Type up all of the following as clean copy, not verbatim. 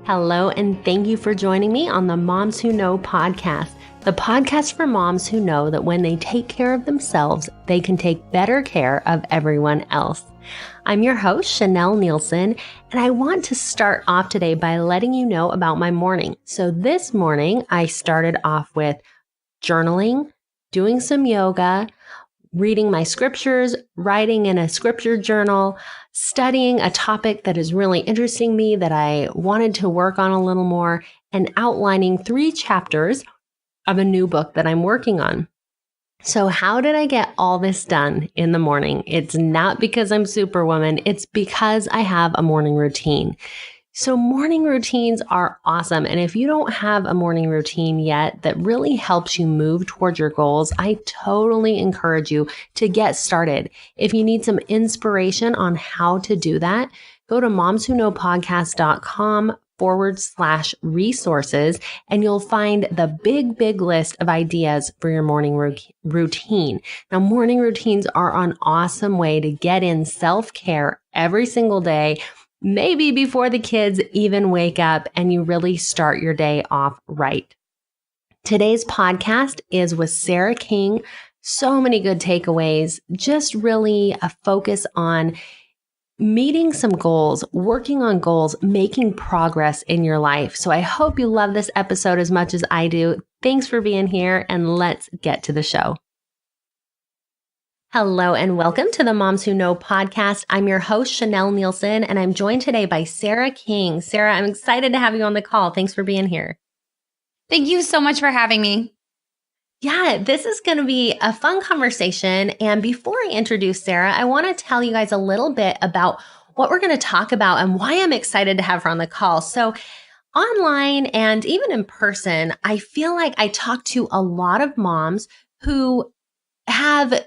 Hello, and thank you for joining me on the Moms Who Know podcast, the podcast for moms who know that when they take care of themselves, they can take better care of everyone else. I'm your host, Chanel Nielsen, and I want to start off today by letting you know about my morning. So this morning, I started off with journaling, doing some yoga, reading my scriptures, writing in a scripture journal, studying a topic that is really interesting me that I wanted to work on a little more, and outlining 3 chapters of a new book that I'm working on. So how did I get all this done in the morning? It's not because I'm Superwoman. It's because I have a morning routine. So morning routines are awesome. And if you don't have a morning routine yet that really helps you move towards your goals, I totally encourage you to get started. If you need some inspiration on how to do that, go to momswhoknowpodcast.com/resources, and you'll find the big list of ideas for your morning routine. Now, morning routines are an awesome way to get in self-care every single day, maybe before the kids even wake up, and you really start your day off right. Today's podcast is with Sarah King. So many good takeaways, just really a focus on meeting some goals, working on goals, making progress in your life. So I hope you love this episode as much as I do. Thanks for being here, and let's get to the show. Hello and welcome to the Moms Who Know podcast. I'm your host, Chanel Nielsen, and I'm joined today by Sarah King. Sarah, I'm excited to have you on the call. Thanks for being here. Thank you so much for having me. Yeah, this is going to be a fun conversation. And before I introduce Sarah, I want to tell you guys a little bit about what we're going to talk about and why I'm excited to have her on the call. So online and even in person, I feel like I talk to a lot of moms who have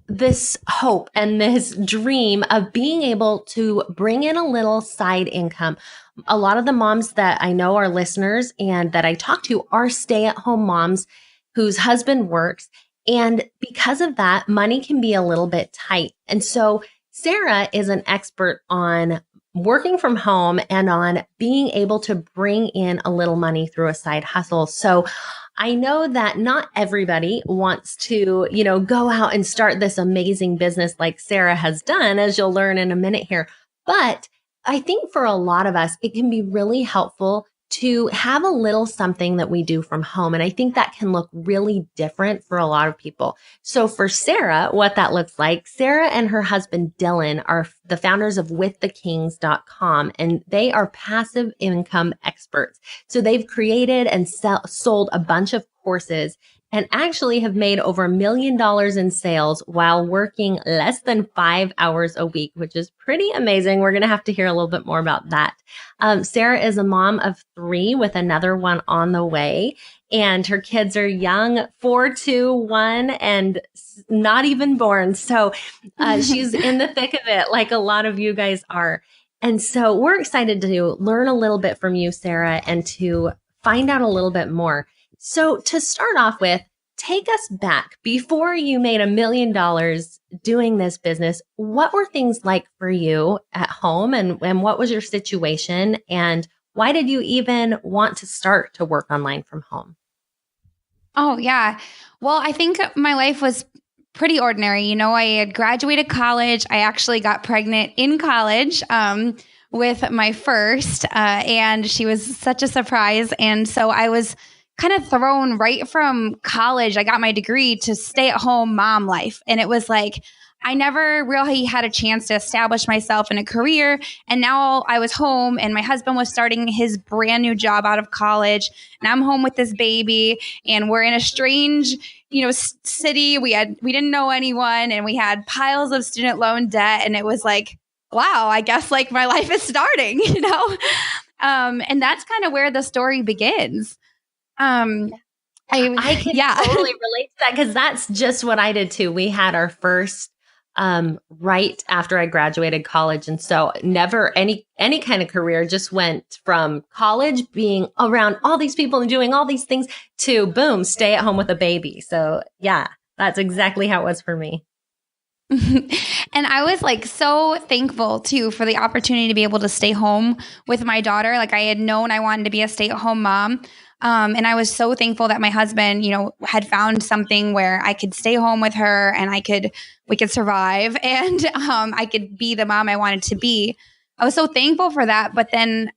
this hope and this dream of being able to bring in a little side income. A lot of the moms that I know are listeners and that I talk to are stay-at-home moms whose husband works. And because of that, money can be a little bit tight. And so Sarah is an expert on working from home and on being able to bring in a little money through a side hustle. So I know that not everybody wants to, go out and start this amazing business like Sarah has done, as you'll learn in a minute here. But I think for a lot of us, it can be really helpful to have a little something that we do from home. And I think that can look really different for a lot of people. So for Sarah, what that looks like, Sarah and her husband, Dylan, are the founders of withthekings.com, and they are passive income experts. So they've created and sold a bunch of courses and actually have made over $1 million in sales while working less than 5 hours a week, which is pretty amazing. We're going to have to hear a little bit more about that. Sarah is a mom of 3 with another one on the way, and her kids are young, 4, 2, 1, and not even born. So she's in the thick of it, like a lot of you guys are. And so we're excited to learn a little bit from you, Sarah, and to find out a little bit more. So to start off with, take us back. Before you made $1 million doing this business, what were things like for you at home, and what was your situation, and why did you even want to start to work online from home? Oh, yeah. Well, I think my life was pretty ordinary. I had graduated college. I actually got pregnant in college with my first, and she was such a surprise. And so I was kind of thrown right from college. I got my degree to stay-at-home mom life. And it was like, I never really had a chance to establish myself in a career. And now I was home, and my husband was starting his brand new job out of college. And I'm home with this baby, and we're in a strange, city. We didn't know anyone, and we had piles of student loan debt. And it was like, wow, I guess like my life is starting, and that's kind of where the story begins. I can totally relate to that, because that's just what I did too. We had our first right after I graduated college. And so never any kind of career, just went from college being around all these people and doing all these things to boom, stay at home with a baby. So yeah, that's exactly how it was for me. And I was like so thankful too for the opportunity to be able to stay home with my daughter. Like I had known I wanted to be a stay-at-home mom. And I was so thankful that my husband, had found something where I could stay home with her and we could survive and I could be the mom I wanted to be. I was so thankful for that. But then,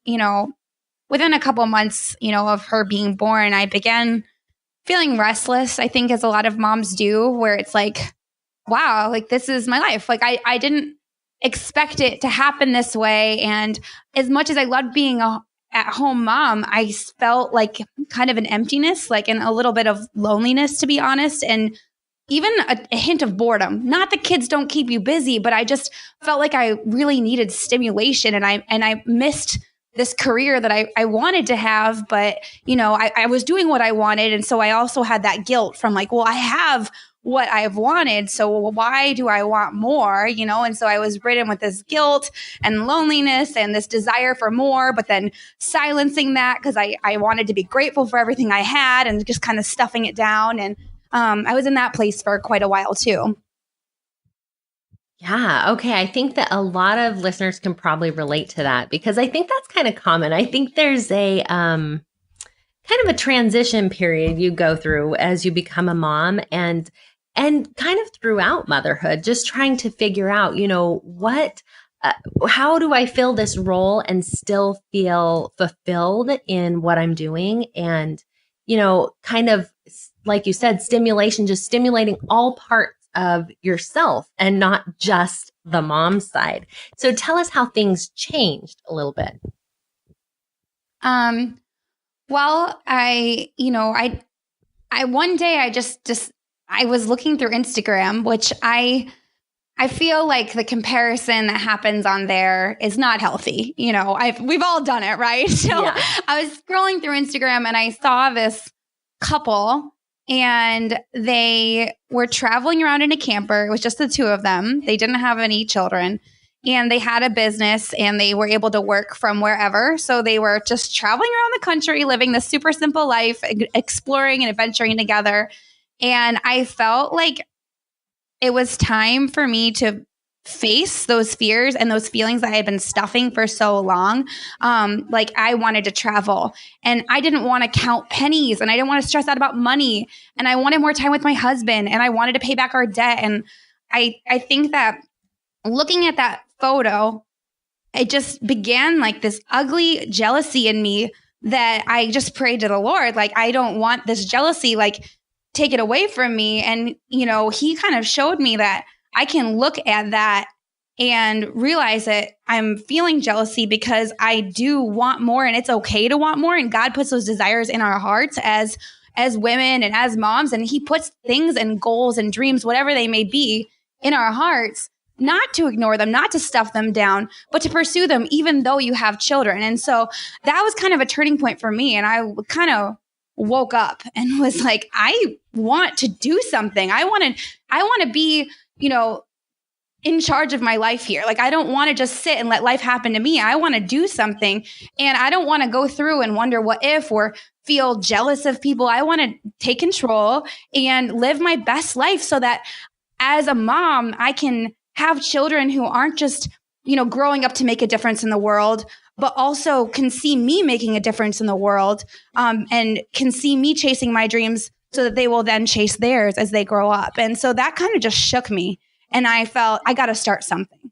within a couple of months, of her being born, I began feeling restless, I think, as a lot of moms do, where it's like, wow, like this is my life. Like I didn't expect it to happen this way. And as much as I loved being a at-home mom, I felt like kind of an emptiness, like and a little bit of loneliness, to be honest. And even a hint of boredom. Not that kids don't keep you busy, but I just felt like I really needed stimulation, and I missed this career that I wanted to have, but I was doing what I wanted. And so I also had that guilt from like, well, I have what I've wanted, so why do I want more? And so I was ridden with this guilt and loneliness and this desire for more, but then silencing that because I wanted to be grateful for everything I had and just kind of stuffing it down. And I was in that place for quite a while too. Yeah. Okay. I think that a lot of listeners can probably relate to that because I think that's kind of common. I think there's a kind of a transition period you go through as you become a mom and kind of throughout motherhood, just trying to figure out, what, how do I fill this role and still feel fulfilled in what I'm doing? And, kind of like you said, stimulation, just stimulating all parts of yourself and not just the mom side. So tell us how things changed a little bit. Well, I one day I just I was looking through Instagram, which I feel like the comparison that happens on there is not healthy. We've all done it, right? So yeah. I was scrolling through Instagram and I saw this couple and they were traveling around in a camper. It was just the two of them. They didn't have any children and they had a business and they were able to work from wherever. So they were just traveling around the country, living this super simple life, exploring and adventuring together. And I felt like it was time for me to face those fears and those feelings that I had been stuffing for so long. Like I wanted to travel and I didn't want to count pennies and I didn't want to stress out about money and I wanted more time with my husband and I wanted to pay back our debt. And I think that looking at that photo, it just began like this ugly jealousy in me that I just prayed to the Lord. Like, I don't want this jealousy, like take it away from me. And, he kind of showed me that I can look at that and realize that I'm feeling jealousy because I do want more and it's okay to want more. And God puts those desires in our hearts as women and as moms. And he puts things and goals and dreams, whatever they may be, in our hearts, not to ignore them, not to stuff them down, but to pursue them, even though you have children. And so that was kind of a turning point for me. And I kind of woke up and was like, I want to do something. I want to be, in charge of my life here. Like, I don't want to just sit and let life happen to me. I want to do something. And I don't want to go through and wonder what if or feel jealous of people. I want to take control and live my best life so that as a mom, I can have children who aren't just, growing up to make a difference in the world, but also can see me making a difference in the world, and can see me chasing my dreams so that they will then chase theirs as they grow up. And so that kind of just shook me. And I felt I got to start something.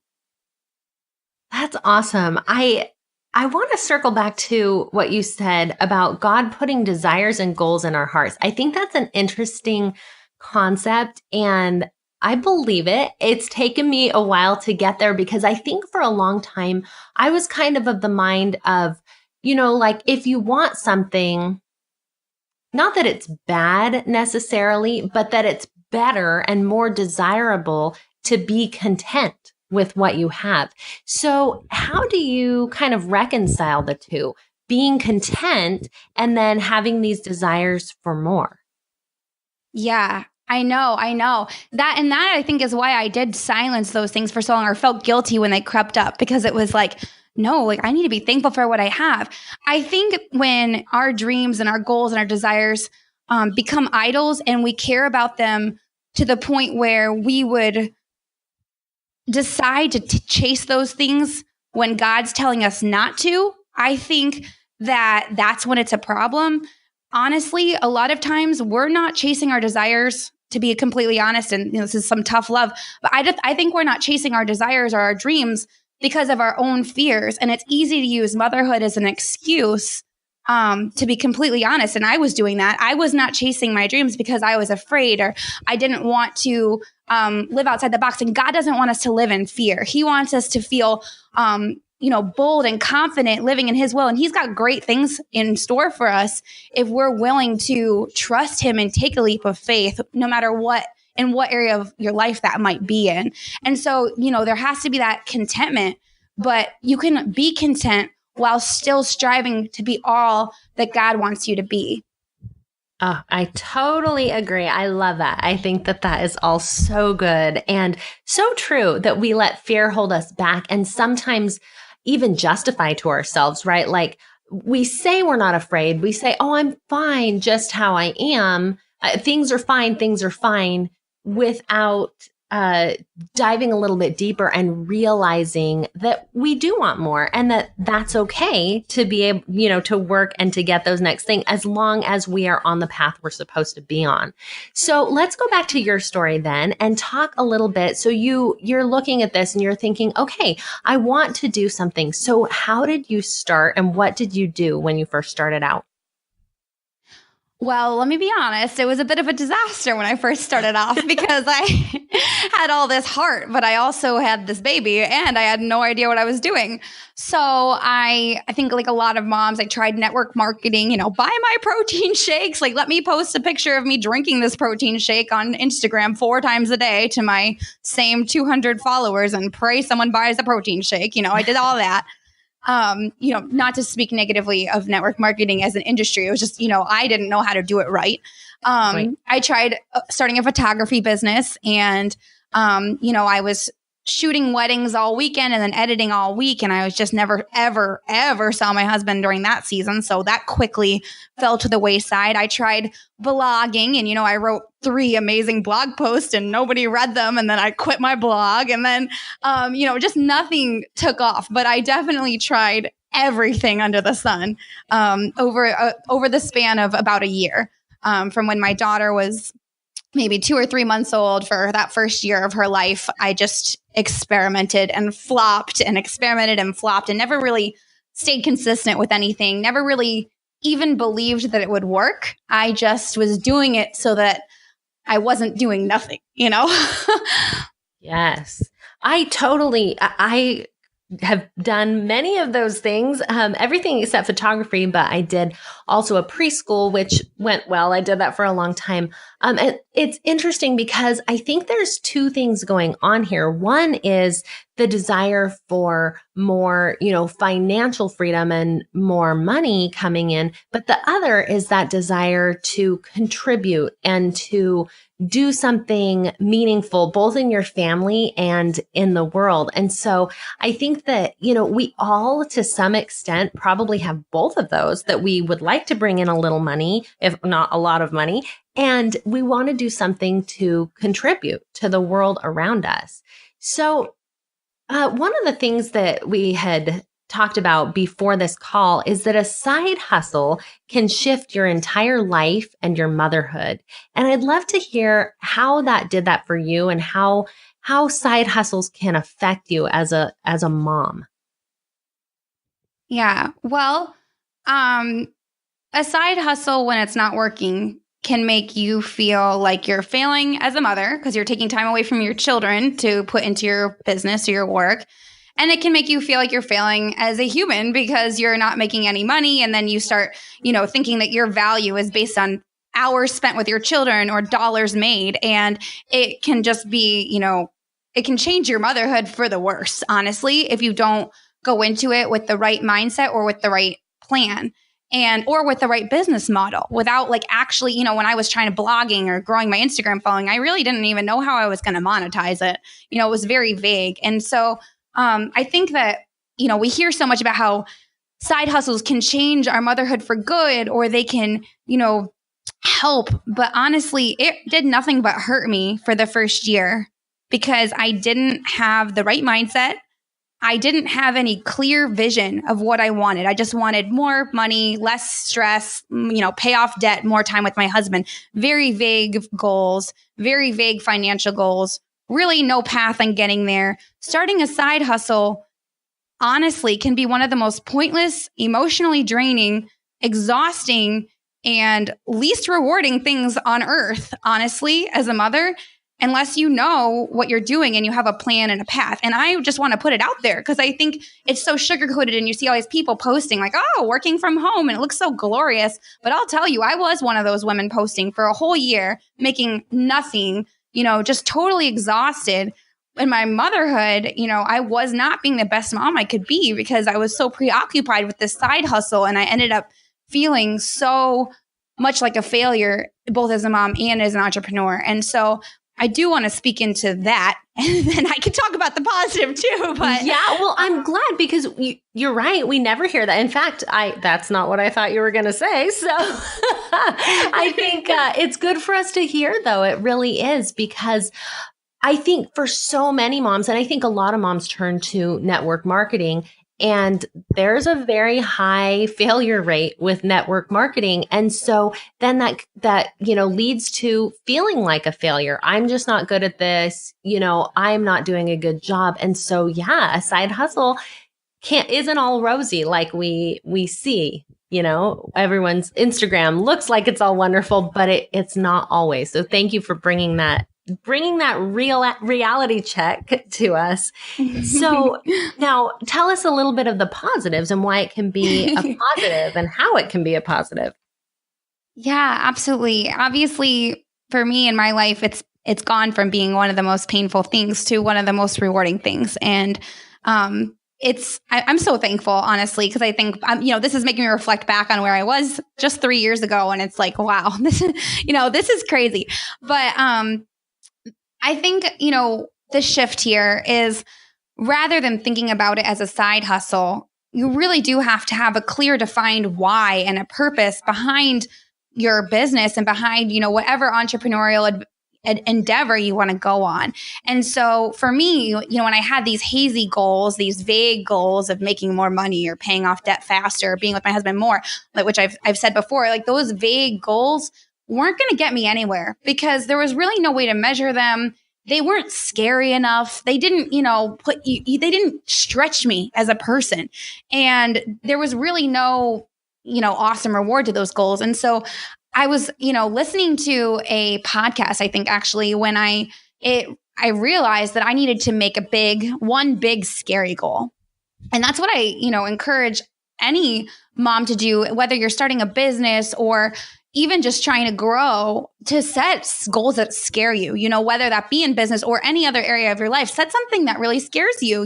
That's awesome. I want to circle back to what you said about God putting desires and goals in our hearts. I think that's an interesting concept and I believe it. It's taken me a while to get there because I think for a long time, I was kind of the mind of, like if you want something, not that it's bad necessarily, but that it's better and more desirable to be content with what you have. So how do you kind of reconcile the two, being content and then having these desires for more? Yeah, I know that. And that I think is why I did silence those things for so long or felt guilty when they crept up, because it was like, no, like I need to be thankful for what I have. I think when our dreams and our goals and our desires become idols and we care about them to the point where we would decide to chase those things when God's telling us not to, I think that that's when it's a problem. Honestly, a lot of times we're not chasing our desires, to be completely honest, and this is some tough love, but I think we're not chasing our desires or our dreams because of our own fears. And it's easy to use motherhood as an excuse, to be completely honest. And I was doing that. I was not chasing my dreams because I was afraid, or I didn't want to live outside the box. And God doesn't want us to live in fear. He wants us to feel bold and confident living in his will. And he's got great things in store for us if we're willing to trust him and take a leap of faith, no matter what, in what area of your life that might be in. And so, there has to be that contentment, but you can be content while still striving to be all that God wants you to be. Oh, I totally agree. I love that. I think that is all so good and so true, that we let fear hold us back and sometimes even justify to ourselves, right? Like, we say we're not afraid. We say, oh, I'm fine just how I am. Things are fine, without diving a little bit deeper and realizing that we do want more, and that's okay to be able, to work and to get those next things, as long as we are on the path we're supposed to be on. So let's go back to your story then and talk a little bit. So you're looking at this and you're thinking, okay, I want to do something. So how did you start, and what did you do when you first started out? Well, let me be honest. It was a bit of a disaster when I first started off because I had all this heart, but I also had this baby and I had no idea what I was doing. So I think like a lot of moms, I tried network marketing, buy my protein shakes. Like, let me post a picture of me drinking this protein shake on Instagram 4 times a day to my same 200 followers and pray someone buys a protein shake. I did all that. Not to speak negatively of network marketing as an industry. It was just, I didn't know how to do it right. Right. I tried starting a photography business and, I was shooting weddings all weekend and then editing all week. And I was just never, ever, ever saw my husband during that season. So that quickly fell to the wayside. I tried blogging and, I wrote 3 amazing blog posts and nobody read them. And then I quit my blog and then, just nothing took off. But I definitely tried everything under the sun over the span of about a year, from when my daughter was maybe 2 or 3 months old. For that first year of her life, I just experimented and flopped and experimented and flopped and never really stayed consistent with anything, never really even believed that it would work. I just was doing it so that I wasn't doing nothing, Yes. I have done many of those things, everything except photography, but I did also a preschool, which went well. I did that for a long time. And it's interesting because I think there's 2 things going on here. One is the desire for more, financial freedom and more money coming in. But the other is that desire to contribute and to do something meaningful, both in your family and in the world. And so I think that, we all to some extent probably have both of those, that we would like to bring in a little money, if not a lot of money. And we want to do something to contribute to the world around us. So one of the things that we had talked about before this call is that a side hustle can shift your entire life and your motherhood. And I'd love to hear how that did that for you and how side hustles can affect you as a mom. Yeah. Well, a side hustle when it's not working can make you feel like you're failing as a mother because you're taking time away from your children to put into your business or your work. And it can make you feel like you're failing as a human because you're not making any money. And then you start, thinking that your value is based on hours spent with your children or dollars made. And it can just be, it can change your motherhood for the worse, honestly, if you don't go into it with the right mindset or with the right plan. Or with the right business model without actually, when I was trying to blogging or growing my Instagram following, I really didn't even know how I was going to monetize it. It was very vague. And so I think that, we hear so much about how side hustles can change our motherhood for good, or they can, help. But honestly, it did nothing but hurt me for the first year because I didn't have the right mindset. I didn't have any clear vision of what I wanted. I just wanted more money, less stress, pay off debt, more time with my husband. Very vague goals, very vague financial goals, really no path on getting there. Starting a side hustle, honestly, can be one of the most pointless, emotionally draining, exhausting, and least rewarding things on earth, honestly, as a mother, unless you know what you're doing and you have a plan and a path. And I just want to put it out there because I think it's so sugar-coated, and you see all these people posting like, oh, working from home, and it looks so glorious. But I'll tell you, I was one of those women posting for a whole year, making nothing, just totally exhausted. In my motherhood, I was not being the best mom I could be because I was so preoccupied with this side hustle, and I ended up feeling so much like a failure, both as a mom and as an entrepreneur. And so I do want to speak into that, and then I can talk about the positive too. But yeah, well, I'm glad because you're right. We never hear that. In fact, that's not what I thought you were going to say. So I think it's good for us to hear, though. It really is, because I think for so many moms, and I think a lot of moms turn to network marketing, and there's a very high failure rate with network marketing. And so then that leads to feeling like a failure. I'm just not good at this. I'm not doing a good job. And so, yeah, a side hustle isn't all rosy like we see. Everyone's Instagram looks like it's all wonderful, but it's not always. So thank you for bringing that real reality check to us. So now tell us a little bit of the positives and why it can be a positive and how it can be a positive. Yeah, absolutely. Obviously, for me in my life, it's gone from being one of the most painful things to one of the most rewarding things. And I'm so thankful, honestly, because I think, this is making me reflect back on where I was just 3 years ago. And it's like, wow, this is crazy. But I think, the shift here is, rather than thinking about it as a side hustle, you really do have to have a clear defined why and a purpose behind your business and behind, whatever entrepreneurial endeavor you want to go on. And so for me, when I had these hazy goals, these vague goals of making more money or paying off debt faster, being with my husband more, which I've said before, like those vague goals weren't going to get me anywhere because there was really no way to measure them. They weren't scary enough. They didn't, they didn't stretch me as a person. And there was really no, awesome reward to those goals. And so I was, listening to a podcast, I think actually, when I realized that I needed to make one big scary goal. And that's what I, encourage any mom to do, whether you're starting a business or even just trying to grow, to set goals that scare you, whether that be in business or any other area of your life. Set something that really scares you,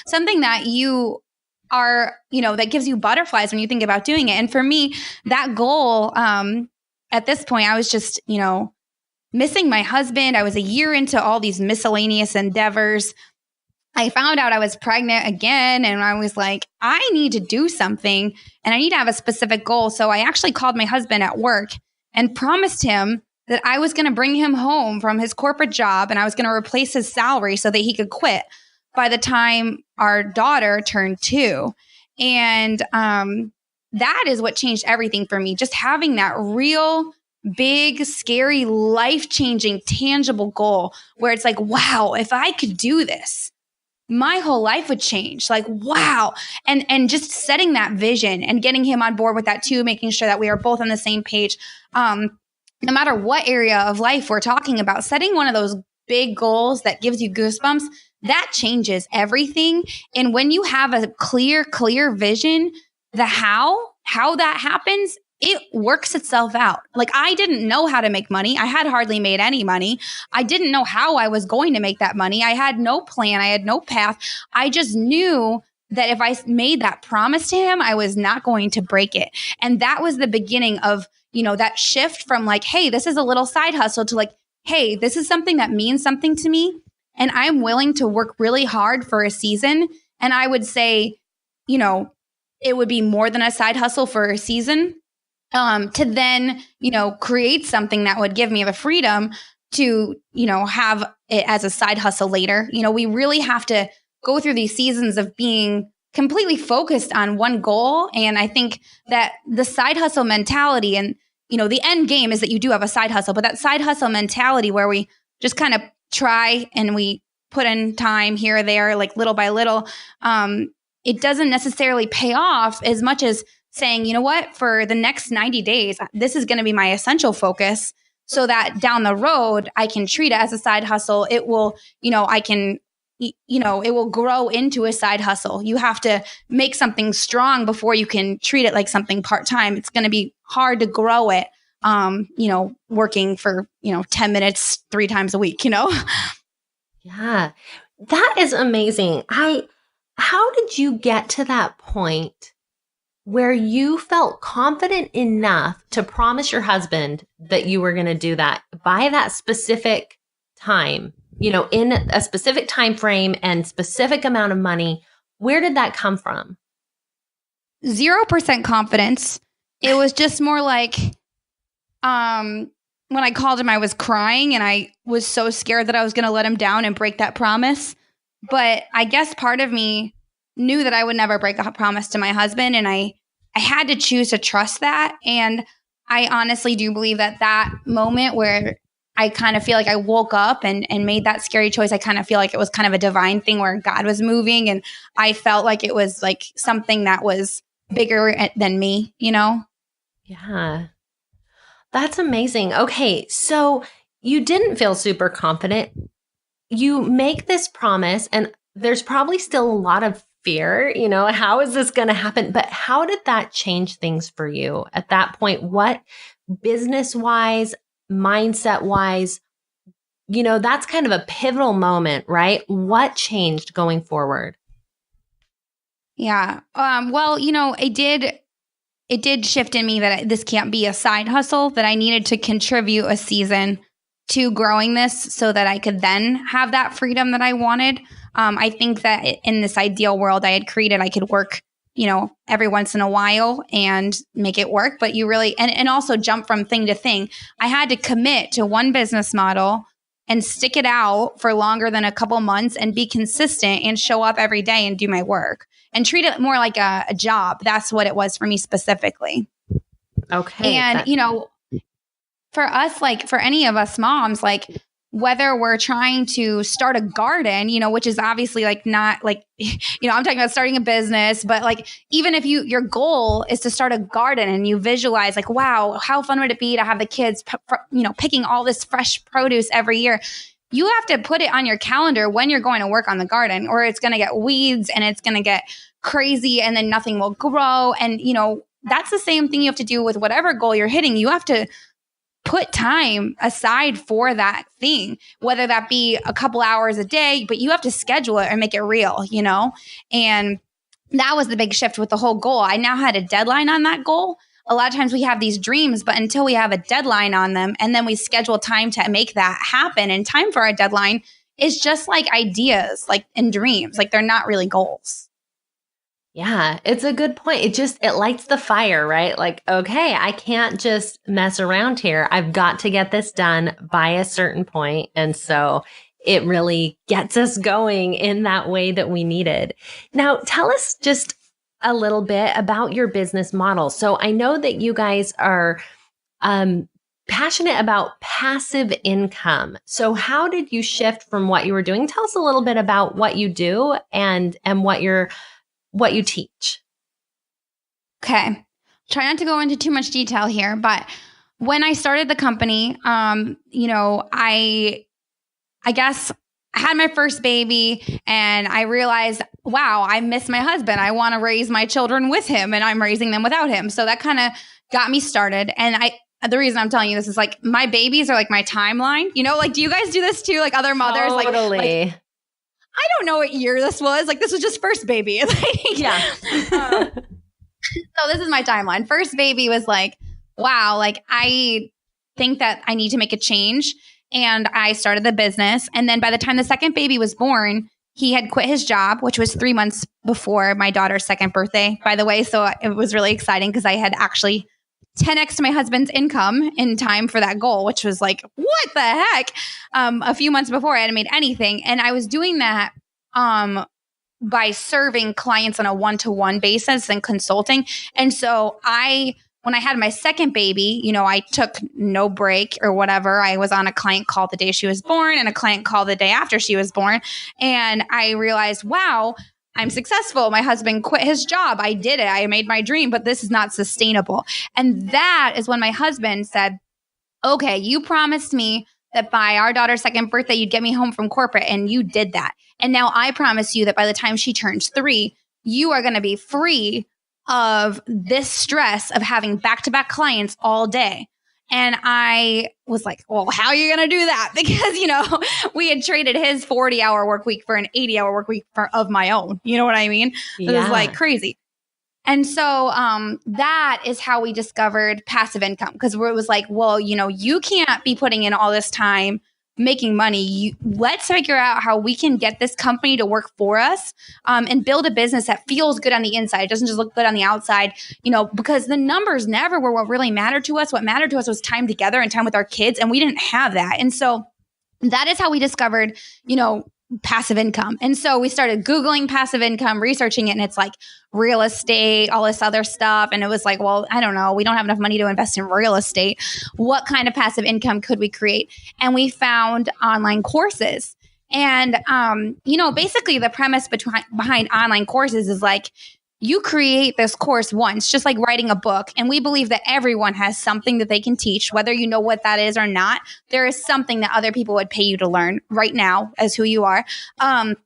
something that you are, that gives you butterflies when you think about doing it. And for me, that goal, at this point, I was just, missing my husband. I was a year into all these miscellaneous endeavors. I found out I was pregnant again, and I was like, I need to do something and I need to have a specific goal. So I actually called my husband at work and promised him that I was going to bring him home from his corporate job and I was going to replace his salary so that he could quit by the time our daughter turned 2. And that is what changed everything for me. Just having that real big, scary, life-changing, tangible goal where it's like, wow, if I could do this, my whole life would change. Like, wow. And just setting that vision and getting him on board with that too, making sure that we are both on the same page. No matter what area of life we're talking about, setting one of those big goals that gives you goosebumps, that changes everything. And when you have a clear vision, the how that happens, it works itself out. Like, I didn't know how to make money. I had hardly made any money. I didn't know how I was going to make that money. I had no plan. I had no path. I just knew that if I made that promise to him, I was not going to break it. And that was the beginning of, that shift from like, hey, this is a little side hustle, to like, hey, this is something that means something to me. And I'm willing to work really hard for a season. And I would say, it would be more than a side hustle for a season. To then, create something that would give me the freedom to, have it as a side hustle later. We really have to go through these seasons of being completely focused on one goal. And I think that the side hustle mentality and, the end game is that you do have a side hustle, but that side hustle mentality where we just kind of try and we put in time here or there, like little by little, it doesn't necessarily pay off as much as saying, you know what, for the next 90 days, this is going to be my essential focus so that down the road, I can treat it as a side hustle. It will, it will grow into a side hustle. You have to make something strong before you can treat it like something part-time. It's going to be hard to grow it, working for, 10 minutes, 3 times a week, Yeah, that is amazing. How did you get to that point where you felt confident enough to promise your husband that you were going to do that by that specific time, in a specific time frame and specific amount of money? Where did that come from? 0% confidence. It was just more like, when I called him, I was crying and I was so scared that I was going to let him down and break that promise. But I guess part of me knew that I would never break a promise to my husband. And I had to choose to trust that. And I honestly do believe that moment where I kind of feel like I woke up and made that scary choice, I kind of feel like it was kind of a divine thing where God was moving. And I felt like it was like something that was bigger than me, Yeah. That's amazing. Okay. So you didn't feel super confident. You make this promise and there's probably still a lot of fear, how is this going to happen? But how did that change things for you at that point? What business wise, mindset wise, that's kind of a pivotal moment, right? What changed going forward? Yeah. Well, it did shift in me that this can't be a side hustle, that I needed to contribute a season to growing this so that I could then have that freedom that I wanted. I think that in this ideal world I had created, I could work, every once in a while and make it work. But you really, and also jump from thing to thing. I had to commit to one business model and stick it out for longer than a couple months and be consistent and show up every day and do my work and treat it more like a job. That's what it was for me specifically. Okay. And, for us, like for any of us moms, like whether we're trying to start a garden, which is obviously like not like, I'm talking about starting a business, but like even if your goal is to start a garden and you visualize like, wow, how fun would it be to have the kids, picking all this fresh produce every year. You have to put it on your calendar when you're going to work on the garden, or it's going to get weeds and it's going to get crazy and then nothing will grow. And, that's the same thing you have to do with whatever goal you're hitting. You have to put time aside for that thing, whether that be a couple hours a day, but you have to schedule it and make it real, And that was the big shift with the whole goal. I now had a deadline on that goal. A lot of times we have these dreams, but until we have a deadline on them and then we schedule time to make that happen, and time for a deadline is just like ideas, like in dreams, like they're not really goals. Yeah, it's a good point. It lights the fire, right? Like, okay, I can't just mess around here. I've got to get this done by a certain point. And so it really gets us going in that way that we needed. Now, tell us just a little bit about your business model. So I know that you guys are passionate about passive income. So how did you shift from what you were doing? Tell us a little bit about what you do and what you teach. Okay. Try not to go into too much detail here, but when I started the company, I guess I had my first baby and I realized, wow, I miss my husband. I want to raise my children with him and I'm raising them without him. So that kind of got me started. And the reason I'm telling you this is like my babies are like my timeline, like, do you guys do this too? Like other mothers, totally. like I don't know what year this was. Like, this was just first baby. Yeah. So this is my timeline. First baby was like, wow, like I think that I need to make a change. And I started the business. And then by the time the second baby was born, he had quit his job, which was 3 months before my daughter's second birthday, by the way. So it was really exciting because I had actually 10x my husband's income in time for that goal, which was like, what the heck? A few months before I hadn't made anything. And I was doing that by serving clients on a one-to-one basis and consulting. And so when I had my second baby, I took no break or whatever. I was on a client call the day she was born and a client call the day after she was born. And I realized, wow, I'm successful. My husband quit his job. I did it. I made my dream, but this is not sustainable. And that is when my husband said, okay, you promised me that by our daughter's second birthday, you'd get me home from corporate, and you did that. And now I promise you that by the time she turns 3, you are going to be free of this stress of having back-to-back clients all day. And I was like, well, how are you going to do that? Because, we had traded his 40-hour work week for an 80-hour work week of my own. You know what I mean? It was like crazy. And so that is how we discovered passive income, because it was like, well, you can't be putting in all this time making money. Let's figure out how we can get this company to work for us and build a business that feels good on the inside. It doesn't just look good on the outside, because the numbers never were what really mattered to us. What mattered to us was time together and time with our kids. And we didn't have that. And so that is how we discovered, passive income. And so we started Googling passive income, researching it, and it's like real estate, all this other stuff. And it was like, well, I don't know. We don't have enough money to invest in real estate. What kind of passive income could we create? And we found online courses. And, basically the premise behind online courses is like, you create this course once, just like writing a book. And we believe that everyone has something that they can teach, whether you know what that is or not. There is something that other people would pay you to learn right now as who you are. And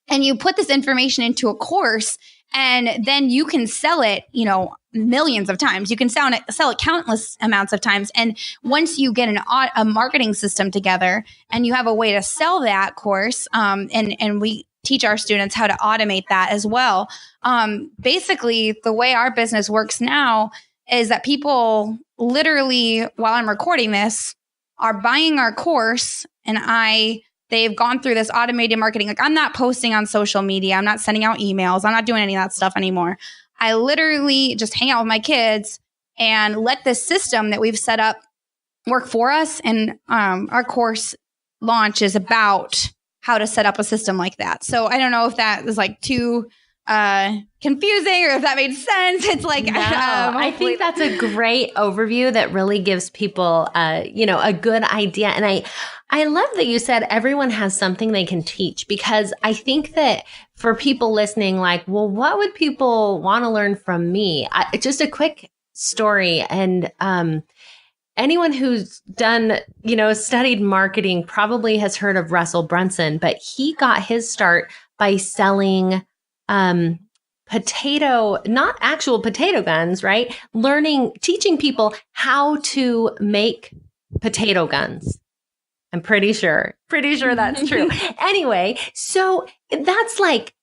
you put this information into a course, and then you can sell it, millions of times. You can sell it countless amounts of times. And once you get a marketing system together and you have a way to sell that course, and we teach our students how to automate that as well. Basically, the way our business works now is that people literally, while I'm recording this, are buying our course, and they've gone through this automated marketing. Like, I'm not posting on social media. I'm not sending out emails. I'm not doing any of that stuff anymore. I literally just hang out with my kids and let this system that we've set up work for us. And our course launch is about how to set up a system like that. So I don't know if that was like too confusing or if that made sense. It's like, no, I think that's a great overview that really gives people, a good idea. And I love that you said everyone has something they can teach, because I think that for people listening, like, well, what would people want to learn from me? Just a quick story. And, anyone who's done, studied marketing probably has heard of Russell Brunson, but he got his start by selling not actual potato guns, right? Teaching people how to make potato guns. I'm pretty sure that's true. Anyway, so that's like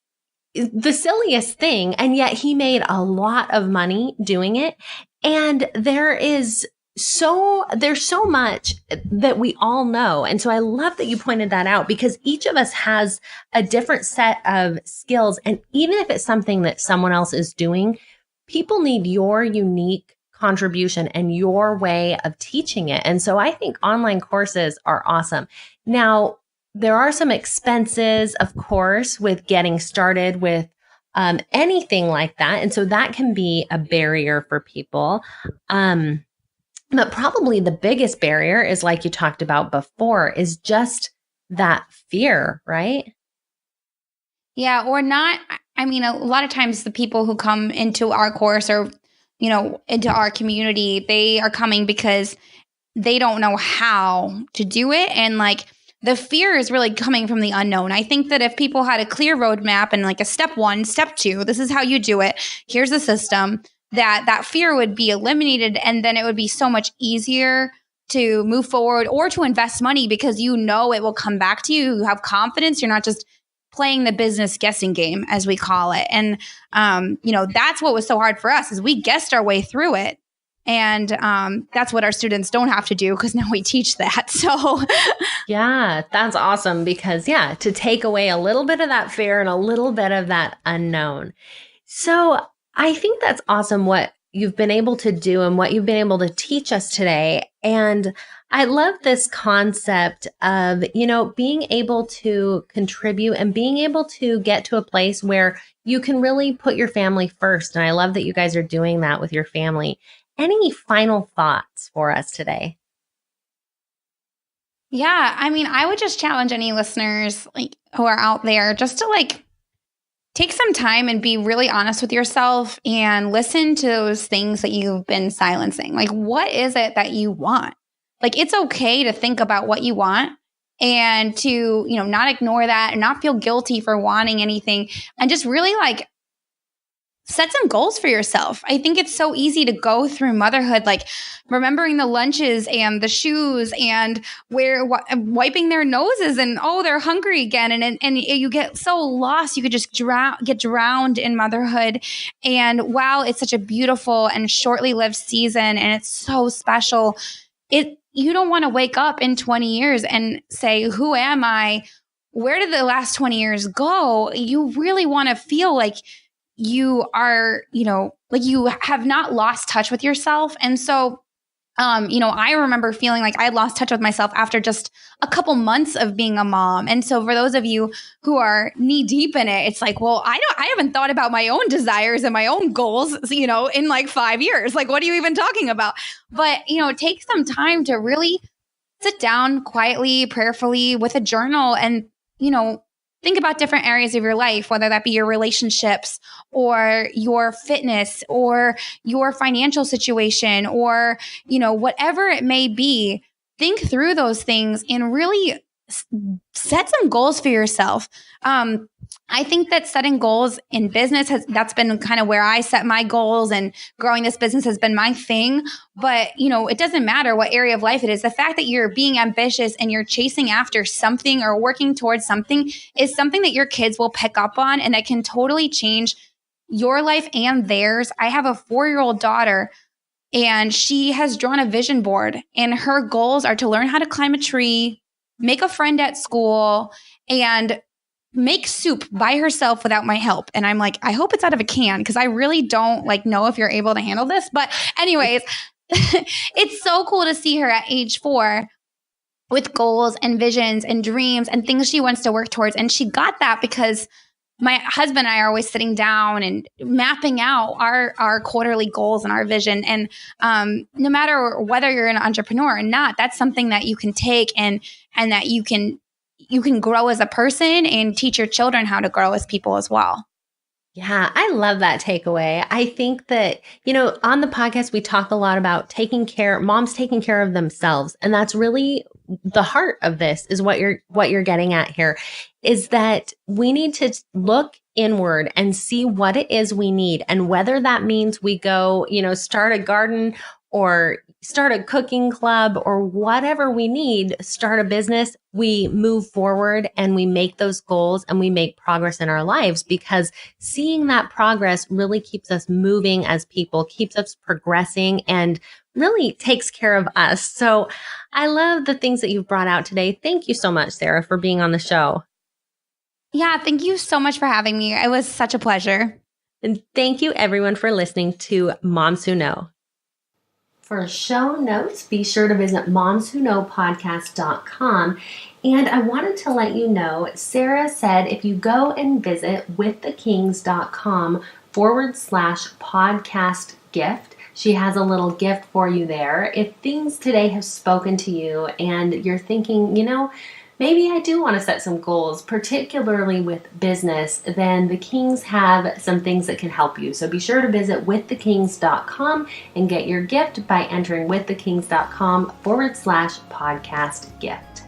the silliest thing. And yet he made a lot of money doing it. And there's so much that we all know. And so I love that you pointed that out, because each of us has a different set of skills. And even if it's something that someone else is doing, people need your unique contribution and your way of teaching it. And so I think online courses are awesome. Now, there are some expenses, of course, with getting started with anything like that. And so that can be a barrier for people. But probably the biggest barrier is, like you talked about before, is just that fear, right? Yeah, or not. I mean, a lot of times the people who come into our course or, into our community, they are coming because they don't know how to do it. And like, the fear is really coming from the unknown. I think that if people had a clear roadmap and like a step 1, step 2, this is how you do it. Here's the system. That fear would be eliminated, and then it would be so much easier to move forward or to invest money, because it will come back to you. You have confidence. You're not just playing the business guessing game, as we call it. And, that's what was so hard for us, is we guessed our way through it. And that's what our students don't have to do, because now we teach that. So yeah, that's awesome, because to take away a little bit of that fear and a little bit of that unknown. So I think that's awesome what you've been able to do and what you've been able to teach us today. And I love this concept of, being able to contribute and being able to get to a place where you can really put your family first. And I love that you guys are doing that with your family. Any final thoughts for us today? Yeah, I mean, I would just challenge any listeners who are out there just to take some time and be really honest with yourself and listen to those things that you've been silencing. What is it that you want? It's okay to think about what you want and to, not ignore that and not feel guilty for wanting anything, and just really set some goals for yourself. I think it's so easy to go through motherhood, remembering the lunches and the shoes and wiping their noses and, oh, they're hungry again. And you get so lost. You could just get drowned in motherhood. And while it's such a beautiful and shortly lived season and it's so special, you don't want to wake up in 20 years and say, who am I? Where did the last 20 years go? You really want to feel like you are, you have not lost touch with yourself. And so, I remember feeling like I lost touch with myself after just a couple months of being a mom. And so for those of you who are knee deep in it, it's well, I haven't thought about my own desires and my own goals, in 5 years. What are you even talking about? But, take some time to really sit down quietly, prayerfully with a journal and, think about different areas of your life, whether that be your relationships or your fitness or your financial situation or, whatever it may be. Think through those things and really set some goals for yourself. I think that setting goals in business that's been kind of where I set my goals, and growing this business has been my thing. But, it doesn't matter what area of life it is. The fact that you're being ambitious and you're chasing after something or working towards something is something that your kids will pick up on, and that can totally change your life and theirs. I have a 4-year-old daughter, and she has drawn a vision board, and her goals are to learn how to climb a tree, make a friend at school, and make soup by herself without my help. And I'm I hope it's out of a can, because I really don't know if you're able to handle this. But anyways, it's so cool to see her at age 4 with goals and visions and dreams and things she wants to work towards. And she got that because my husband and I are always sitting down and mapping out our quarterly goals and our vision. And no matter whether you're an entrepreneur or not, that's something that you can take and that you can grow as a person and teach your children how to grow as people as well. Yeah, I love that takeaway. I think that, on the podcast, we talk a lot about moms taking care of themselves. And that's really the heart of this, is what you're getting at here, is that we need to look inward and see what it is we need. And whether that means we go, start a garden or start a cooking club or whatever we need, start a business, we move forward and we make those goals and we make progress in our lives, because seeing that progress really keeps us moving as people, keeps us progressing, and really takes care of us. So I love the things that you've brought out today. Thank you so much, Sarah, for being on the show. Yeah, thank you so much for having me. It was such a pleasure. And thank you, everyone, for listening to Moms Who Know. For show notes, be sure to visit momswhoknowpodcast.com. And I wanted to let you know, Sarah said if you go and visit withthekings.com/podcast gift, she has a little gift for you there. If things today have spoken to you and you're thinking, maybe I do want to set some goals, particularly with business, then the Kings have some things that can help you. So be sure to visit withthekings.com and get your gift by entering withthekings.com/podcast gift.